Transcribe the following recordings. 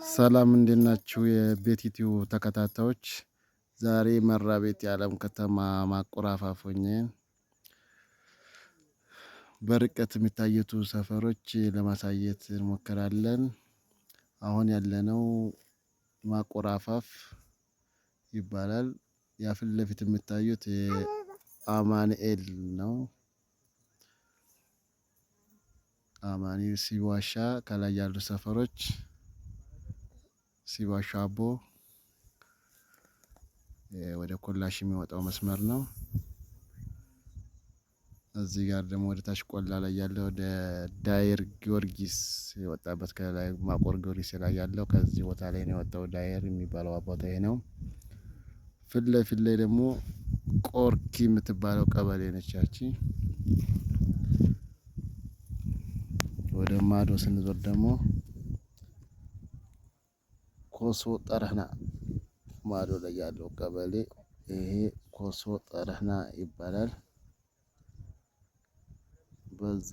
ሰላም እንዴናችሁ የቤቲቲው ተከታታዮች ዛሬ መራቤት የዓለም ከተማ ማቆራፋፎኝ በርቀት የሚታዩት ሰፈሮች ለማሳየት እንሞክራለን። አሁን ያለነው ማቆራፋፍ ይባላል። ያፊት ለፊት የሚታዩት አማኑኤል ነው። አማኑኤል ሲዋሻ ከላይ ያሉ ሰፈሮች ሲዋሻ አቦ ወደ ኮላሽ የሚወጣው መስመር ነው። እዚህ ጋር ደግሞ ወደ ታች ቆላ ላይ ያለው ወደ ዳይር ጊዮርጊስ የወጣበት ከላይ ማቆር ጊዮርጊስ ላይ ያለው ከዚህ ቦታ ላይ ነው የወጣው ዳይር የሚባለው ቦታ ይሄ ነው። ፊት ለፊት ላይ ደግሞ ቆርኪ የምትባለው ቀበሌ ነች ያቺ። ወደ ማዶ ስንዞር ደግሞ ኮሶ ጠረህና ማዶ ላይ ያለው ቀበሌ ይሄ ኮሶ ጠረህና ይባላል። በዛ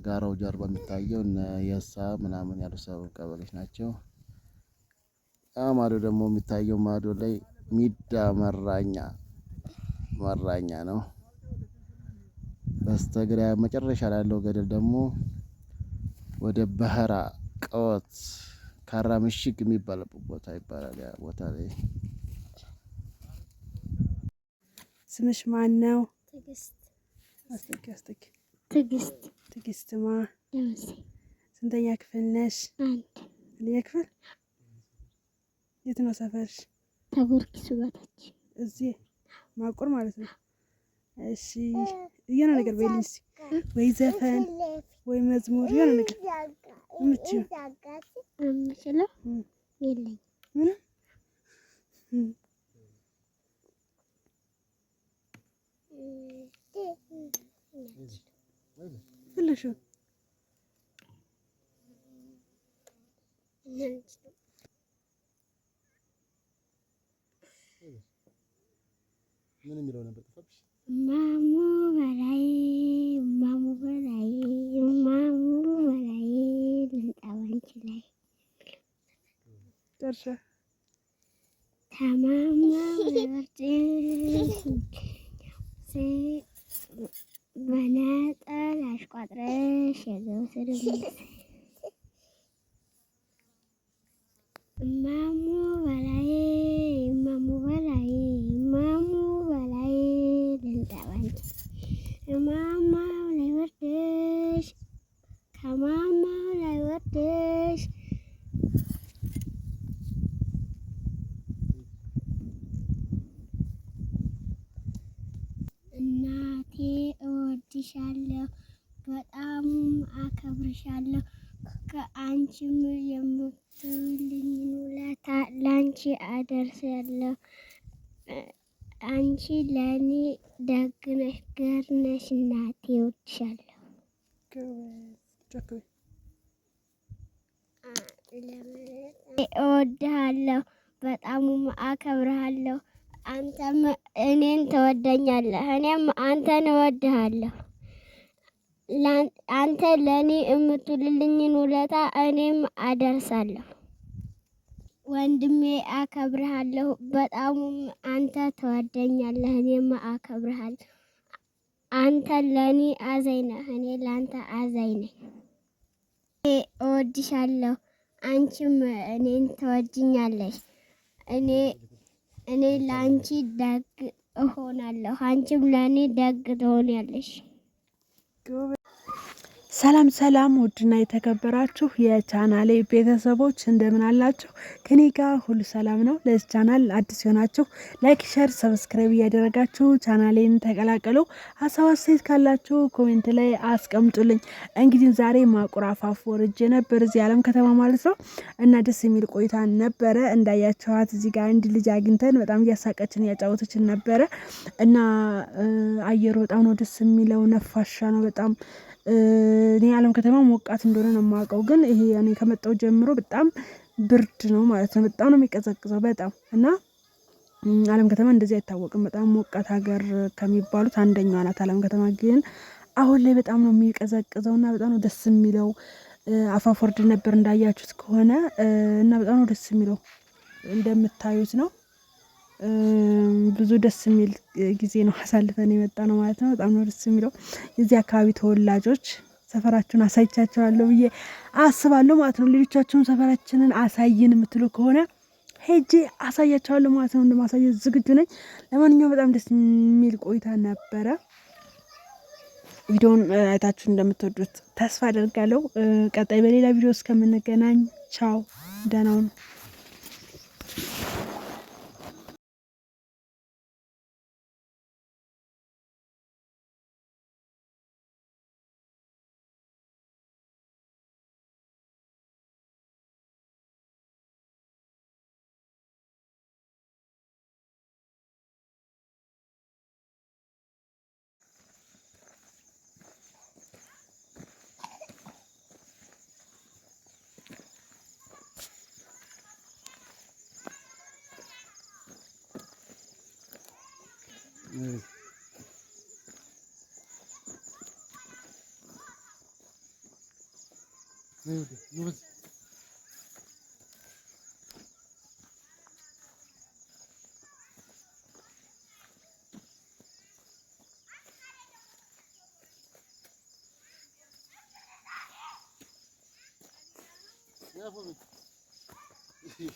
ጋራው ጀርባ የሚታየው እነ የሳ ምናምን ያሉ ሰው ቀበሌዎች ናቸው። ማዶ ደግሞ የሚታየው ማዶ ላይ ሚዳ መራኛ ነው። በስተግራ መጨረሻ ላይ ያለው ገደል ደግሞ ወደ ባህራ ቀወት ካራ ምሽግ የሚባል ቦታ ይባላል። ያ ቦታ ላይ ስምሽ ማን ነው? ትግስት ትግስትማ ስንተኛ ክፍል ነሽ? አንደኛ ክፍል። የት ነው ሰፈርሽ? ተጎርኪሱ በታች እዚህ ማቆር ማለት ነው። እሺ የሆነ ነገር በይልኝ እስኪ ወይ ዘፈን ወይ መዝሙር የሆነ ነገር የምትችይው የምችለው የለኝም። ምንም ፍልሹ ምን የሚለው ነበር ተፈብሽ? ማሙ በላይ ልንጣባንች ላይ ጨርሻ ተማማ ወርጭ በነጠል አሽቋጥረሽ የዘውትር ማሙ በላይ ልንጣባንች ማማው ላይ ወርደሽ ከማማው ላይ ወርደሽ እናቴ እወድሻለሁ በጣም አከብርሻለሁ ከአንቺም የምትውልኝ ውለታ ላንቺ አደርሳለሁ። አንቺ ለኔ ደግ ነሽ ገር ነሽ እናቴ እወድሻለሁ። እወድሃለሁ በጣም አከብርሃለሁ። አንተም እኔን ትወደኛለህ እኔም አንተን እወድሃለሁ። አንተ ለኔ የምትውልልኝን ውለታ እኔም አደርሳለሁ። ወንድሜ አከብርሃለሁ በጣም አንተ ትወደኛለህ እኔም አከብርሃለሁ። አንተ ለኔ አዛኝ ነህ እኔ ላንተ አዛኝ ነኝ። እወድሻለሁ አንቺም እኔን ትወጂኛለሽ። እኔ ላንቺ ደግ እሆናለሁ አንቺም ለኔ ደግ ትሆኛለሽ። ሰላም ሰላም ውድና የተከበራችሁ የቻናሌ ቤተሰቦች እንደምን አላችሁ? ከኔ ጋር ሁሉ ሰላም ነው። ለዚህ ቻናል አዲስ ሆናችሁ ላይክ፣ ሼር፣ ሰብስክራይብ እያደረጋችሁ ቻናሌን ተቀላቀሉ። ሀሳብ አስተያየት ካላችሁ ኮሜንት ላይ አስቀምጡልኝ። እንግዲህ ዛሬ ማቆራፋፍ ወርጄ ነበር እዚህ ዓለም ከተማ ማለት ነው እና ደስ የሚል ቆይታ ነበረ። እንዳያችኋት እዚህ ጋር አንድ ልጅ አግኝተን በጣም እያሳቀችን እያጫወተችን ነበረ እና አየሩ በጣም ነው ደስ የሚለው ነፋሻ ነው በጣም እኔ ዓለም ከተማ ሞቃት እንደሆነ ነው የማውቀው፣ ግን ይሄ እኔ ከመጣው ጀምሮ በጣም ብርድ ነው ማለት ነው። በጣም ነው የሚቀዘቅዘው በጣም እና ዓለም ከተማ እንደዚህ አይታወቅም። በጣም ሞቃት ሀገር ከሚባሉት አንደኛዋ ናት ዓለም ከተማ። ግን አሁን ላይ በጣም ነው የሚቀዘቅዘውና በጣም ነው ደስ የሚለው። አፋፎርድ ነበር እንዳያችሁት ከሆነ እና በጣም ነው ደስ የሚለው እንደምታዩት ነው። ብዙ ደስ የሚል ጊዜ ነው አሳልፈን የመጣ ነው ማለት ነው። በጣም ነው ደስ የሚለው። የዚህ አካባቢ ተወላጆች ሰፈራችሁን አሳይቻቸዋለሁ ብዬ አስባለሁ ማለት ነው። ሌሎቻችሁን ሰፈራችንን አሳይን የምትሉ ከሆነ ሄጄ አሳያቸዋለሁ ማለት ነው። እንደማሳየት ዝግጁ ነኝ። ለማንኛውም በጣም ደስ የሚል ቆይታ ነበረ። ቪዲዮውን አይታችሁ እንደምትወዱት ተስፋ አደርጋለሁ። ቀጣይ በሌላ ቪዲዮ እስከምንገናኝ ቻው፣ ደህና ሁኑ። Yeah,